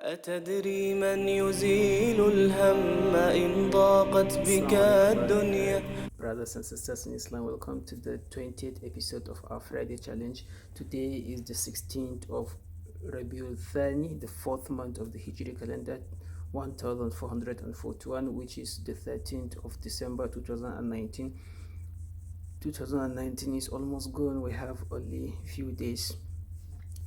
أتدري من يزيل الهم إن ضاقت بك الدنيا. Brothers and sisters in Islam, welcome to the 20th episode of our Friday challenge. Today is the 16th of Rabiul Thani, the fourth month of the Hijri calendar, 1441, which is the 13th of December 2019. 2019 is almost gone. We have only a few days.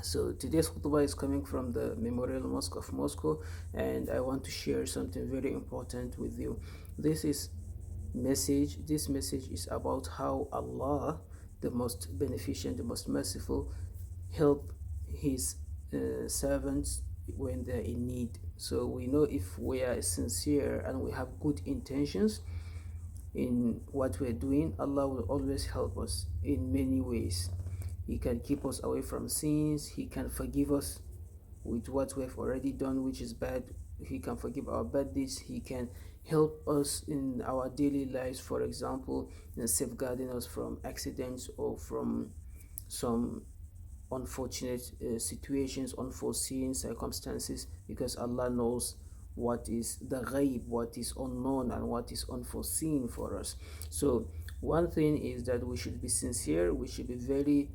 So today's khutbah is coming from the Memorial Mosque of Moscow, and I want to share something very important with you. This message is about how Allah, the most beneficent, the most merciful, help his servants when they're in need. So we know if we are sincere and we have good intentions in what we're doing, Allah will always help us in many ways. He can keep us away from sins. He can forgive us with what we have already done, which is bad. He can forgive our bad deeds. He can help us in our daily lives, for example, in safeguarding us from accidents or from some unfortunate situations, unforeseen circumstances, because Allah knows what is the ghaib, what is unknown, and what is unforeseen for us. So one thing is that we should be sincere. We should be very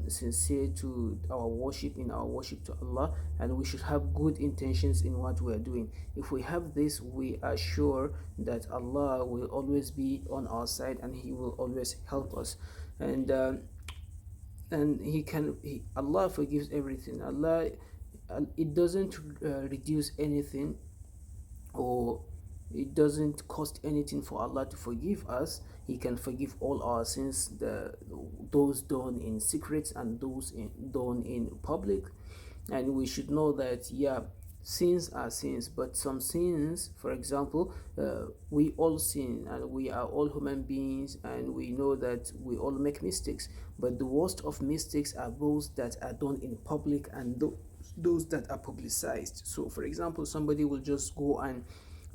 sincere to our worship, in our worship to Allah, and we should have good intentions in what we are doing. If we have this, we are sure that Allah will always be on our side and He will always help us. And Allah forgives everything. Allah, it doesn't reduce anything, or it doesn't cost anything for Allah to forgive us. He can forgive all our sins, those done in secret and those done in public. And we should know that, yeah, sins are sins, but some sins, for example, we all sin and we are all human beings, and we know that we all make mistakes, but the worst of mistakes are those that are done in public and those that are publicized. So for example, somebody will just go and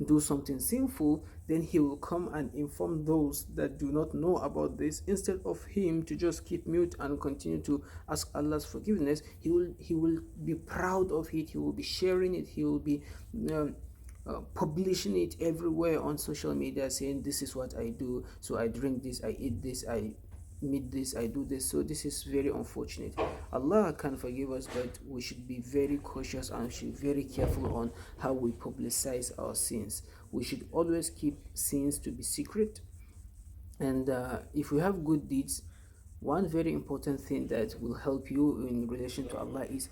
do something sinful, then he will come and inform those that do not know about this. Instead of him to just keep mute and continue to ask Allah's forgiveness, he will be proud of it. He will be sharing it. He will be publishing it everywhere on social media, saying, this is what I do, so I drink this, I eat this, I meet this, I do this. So this is very unfortunate. Allah can forgive us, but we should be very cautious and we should be very careful on how we publicize our sins. We should always keep sins to be secret. And if we have good deeds, one very important thing that will help you in relation to Allah is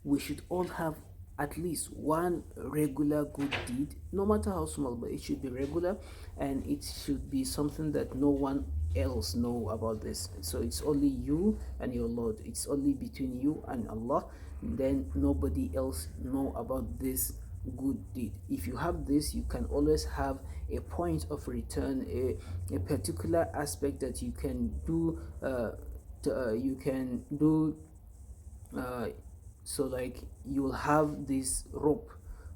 we should all have at least one regular good deed, no matter how small, but it should be regular, and it should be something that no one else know about this. So it's only you and your Lord. It's only between you and Allah. Then nobody else know about this good deed. If you have this, you can always have a point of return, a particular aspect that you can do. You can do. So like you will have this rope,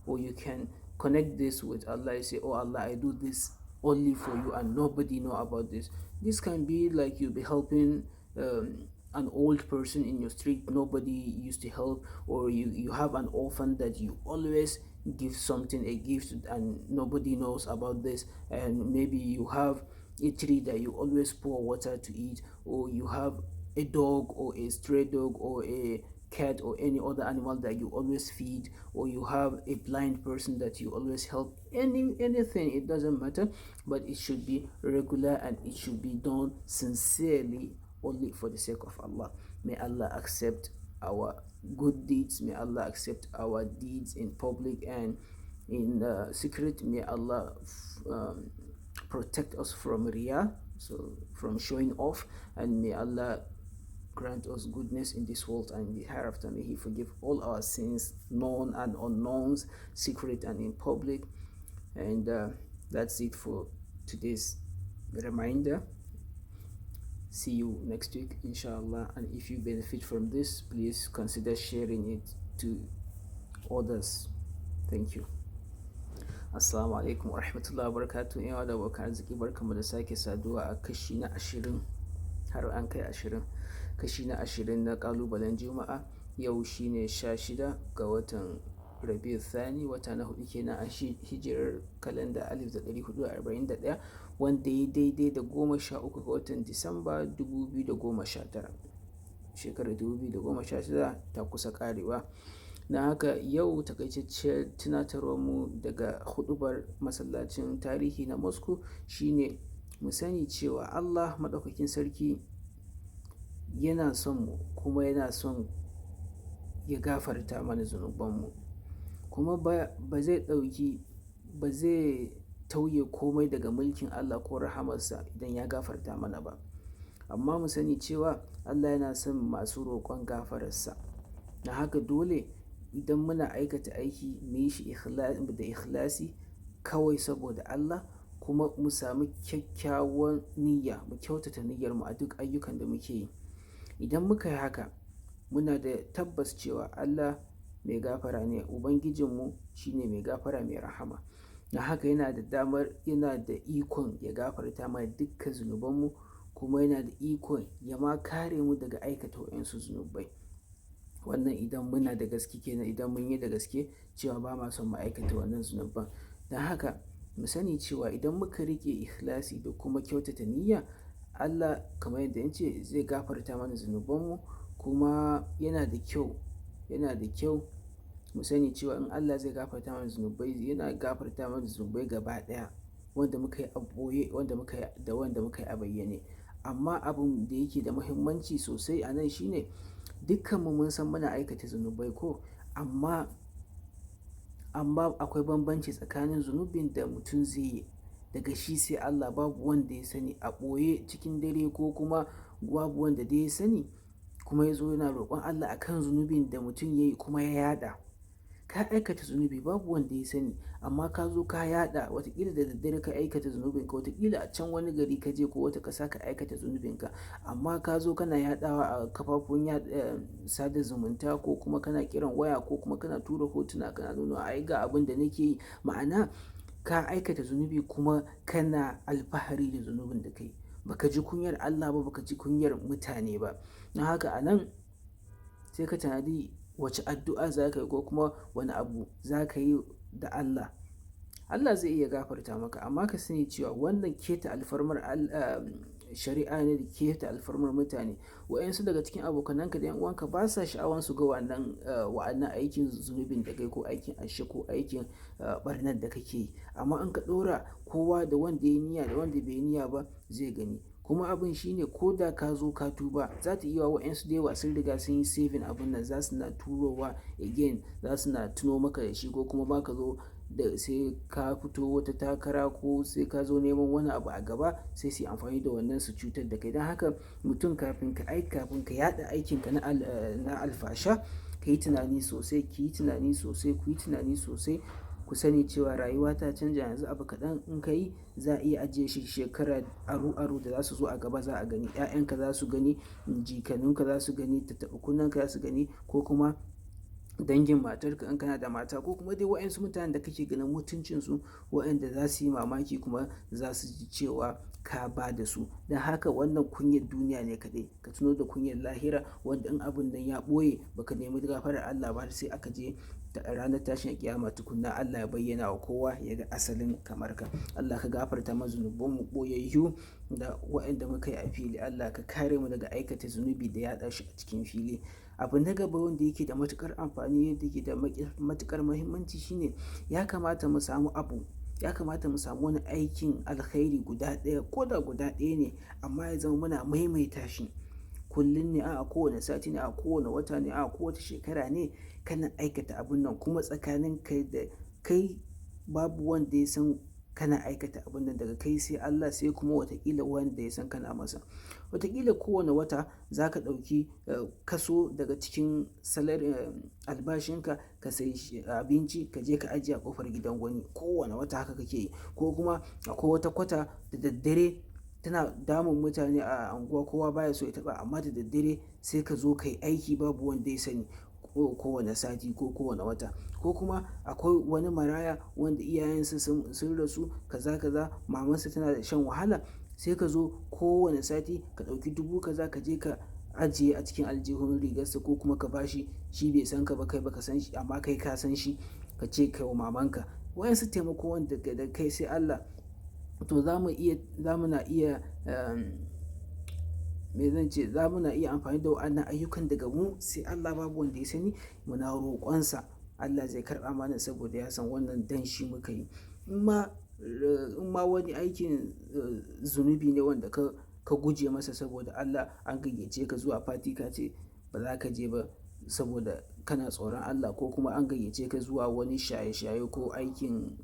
or you can connect this with Allah. You say, oh Allah, I do this only for you and nobody know about this. This can be like you'll be helping an old person in your street nobody used to help, or you have an orphan that you always give something, a gift, and nobody knows about this. And maybe you have a tree that you always pour water to eat, or you have a dog or a stray dog or a cat or any other animal that you always feed, or you have a blind person that you always help. Anything, it doesn't matter, but it should be regular and it should be done sincerely, only for the sake of Allah. May Allah accept our good deeds. May Allah accept our deeds in public and in secret. May Allah protect us from riyah, so from showing off, and may Allah grant us goodness in this world and the hereafter. May He forgive all our sins, known and unknowns, secret and in public. And that's it for today's reminder. See you next week, inshallah. And if you benefit from this, please consider sharing it to others. Thank you. Assalamu alaikum wa rahmatullahi wa barakatuh. Yawa da abokan arziki, barkamu da sake saduwa a kashi na 20, har an kai 20. Kashi na 20 na kalubalen juma'a. Yau shine 16 ga watan Rabi'u Thani, wata na hudu kenan a hijirar kalanda 1441, wanda ya daidai da 13 ga watan Disamba 2019. Shekarar 2019 ta kusa karewa. Na haka yau takaitacciyar tunatarwarmu daga hudubar masallacin tarihi na Moscow shine mu sani cewa Allah maɗaukakin sarki yana son mu, kuma yana son ya gafarta mana zunubanmu, kuma ba zai tauye komai daga mulkin Allah ko rahamarsa idan ya gafarta mana ba. Amma mu sani cewa Allah yana son masu roƙon gafararsa. Na haka dole idan muna aikata aiki mu yi shi da ikhlasi kawai saboda Allah, kuma mu sami kyakkyawan niyya, mu kyautata niyyarmu a duk ayyukan da muke yi. Idan muka yi haka, muna da tabbas cewa Allah mai gafara ne, Ubangijinmu shine mai gafara mai rahama. Na haka yana da ikon ya gafarta mana dukkan zunubanmu, kuma yana da ikon ya ma kare mu daga aikata waɗansu zunubai. Wannan idan muna da gaske kenan, idan mun yi da gaske cewa ba ma son mu aikata wannan zunuban. Don haka mu sani cewa idan muka riƙe ikhlasi da kuma kyautata niyya, Allah kamar yadda ya ce zai gafarta mana zunubanmu. Kuma yana da kyau mu sani cewa in Allah zai gafarta mana zunubai, yana gafarta mana zunubai gaba ɗaya, wanda muka yi a ɓoye, wanda muka yi a bayyane. Amma abin da yake da muhimmanci sosai a nan shine dukkanmu mun san muna aikata zunubai ko, amma akwai bambanci tsakanin zunubin da mutum zai yi daga shi sai Allah, babu wanda ya sani, a ɓoye cikin dare, ko kuma babu wanda da ya sani, kuma ya zo yana roƙon Allah akan zunubin da mutum ya yi kuma ya yada. Ka aikata zunubi babu wanda ya sani, amma ka zo ka yada, watakila da daddare ka aikata zunubinka, watakila a can wani gari ka je ko wata ƙasa ka aikata zunubinka, amma ka zo kana yadawa a kafafun sada zumunta, ko kuma kana kiran waya, ko kuma kana tura hotuna kana nuna ai ga abin da nake yi. Ma'ana ka aikata zunubi kuma kana alfahari da zunubin da kai. Baka ji kunyar Allah ba, baka ji kunyar mutane ba. Na haka a nan sai ka tanadi wace addu'a za ka yi, ko kuma wani abu za ka yi da Allah. Allah zai iya gafarta maka, amma ka sani cewa wannan keta alfarmar shari'a ne da keta alfarmar mutane. Waɗansu daga cikin abokananka da 'yan uwanka ba sa sha'awan su ga wa'annan aikin zunubin da kai, ko aikin ashe, ko aikin barnar da kake yi. Amma in ka ɗora kowa, da wanda ya niyya da wanda bai niyya ba zai gani. Kuma abin shine, ko da ka zo ka tuba, za ta iya waɗansu da yawa sun riga sun yi saving abin nan, za su na turowa again, za su na tuno maka da shi, ko kuma ba ka zo da sai ka fito wata takara, ko sai ka zo neman wani abu a gaba, sai su yi amfani da wannan su cutar da kai. Don haka mutum kafin ka yada aikinka na alfasha, ka yi tunani sosai, ku yi tunani sosai. Ku sani cewa rayuwa ta canja yanzu, abu kaɗan in ka yi za a iya ajiye shi shekara aru da za su zo a gaba, za a gani, 'ya'yanka za su gani, jikanunka za su gani, tattaɓa kunnenka za su gani, ko kuma dangin matarka in kana da mata, ko kuma dai waɗansu mutanen da kake ganin mutuncinsu, waɗanda za su yi mamaki, kuma za su ji cewa ka ba da su. Don haka wannan kunyar duniya ne kaɗai, ka tuno da kunyar lahira, wanda in abin nan ya ɓoye baka nemi gafarar Allah ba, sai aka je ranar tashin kiyama tukunna Allah ya bayyana wa kowa ya ga asalin kamar ka. Allah ka gafarta mana zunubanmu ɓoyayyu da waɗanda muka yi a fili. Allah ka kare mu daga aikata zunubi da yaɗa shi a cikin fili. Abu na gaba wanda yake da matuƙar amfani, yadda yake da matuƙar muhimmanci shine, ya kamata mu samu wani aikin alkhairi guda ɗaya, ko da guda ɗaya ne, amma ya zama muna maimaita shi kullum ne, a kowane sati ne, a kowane wata ne, a kowace shekara ne, kana aikata abun nan, kuma tsakanin kai da kai babu wanda ya san kana aikata abun nan, daga kai sai Allah, sai kuma watakila wanda ya san kana masa. Watakila kowane wata za ka ɗauki kaso daga cikin albashinka, ka sayi abinci, ka je ka ajiye a ƙofar gidan wani. Kowane wata haka kake yi. Ko kuma akwai wata kwata da daddare tana damun mutane a unguwa, kowa baya so ya taɓa, amma da daddare sai ka zo ka yi aiki babu wanda ya sani, kowane sati ko kowane wata. Ko kuma akwai wani maraya wanda iyayensa sun rasu, kaza, mamansa tana da shan wahala, sai ka zo kowane sati ka ɗauki 1000 kaza, ka je ka ajiye a cikin aljihun rigarsa, ko kuma ka bashi, shi bai san ka ba, kai baka san shi amma kai ka san shi, ka ce kai wa mamanka. Wayansu taimako wanda da kai sai Allah. To za mu na iya me zan ce, za mu na iya amfani da wa'annan ayyukan daga mu sai Allah, babu wanda ya sani, muna roƙonsa Allah zai karɓa mana saboda ya san wannan dan shi muka yi. In ma wani aikin zunubi ne wanda ka guje masa saboda Allah, an gayyace ka zuwa fati ka ce ba za ka je ba saboda kana tsoron Allah, ko kuma an gayyace ka zuwa wani shaye-shaye ko aikin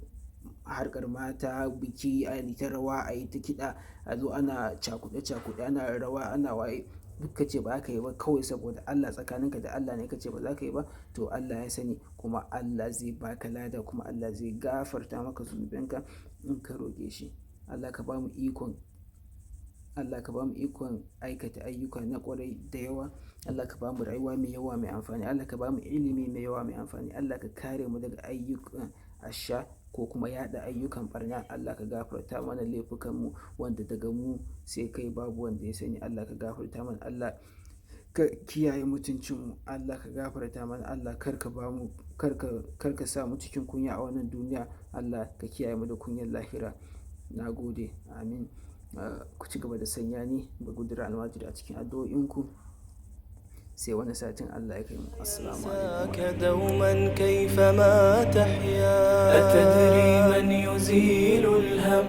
harkar mata, biki, a yi ta rawa, a yi ta kiɗa, a zo ana cakuɗe-cakuɗe, ana rawa, ana waye, duk ka ce ba za ka yi ba kawai saboda Allah, tsakaninka da Allah ne ka ce ba za ka yi ba, to Allah ya sani kuma Allah zai baka lada, kuma Allah zai gafarta maka zunubanka in ka roƙe shi. Allah ka ba mu ikon aikata ayyuka na ƙwarai da yawa. Allah ka ba mu rayuwa mai yawa mai amfani. Allah ka ba mu ilimi mai yawa mai amfani. Allah ka kare mu daga ayyukan asha ko kuma yaɗa ayyukan ɓarna. Allah ka gafarta mana laifukanmu wanda daga mu sai kai babu wanda ya sani. Allah ka gafarta mana. Allah ka kiyaye mutuncinmu. Allah ka gafarta mana. Allah kar ka sa mu cikin kunya a wannan duniya. Allah ka kiyaye mu da kunyar lahira. Na gode. Amin. Ku ci gaba da sanya ni Bagudura Almajiri a cikin addu'o'inku. sai wani satin Allah ya kai mu. Assalamu alaikum. دوما كيفما تحيا أتدري من يزيل الهم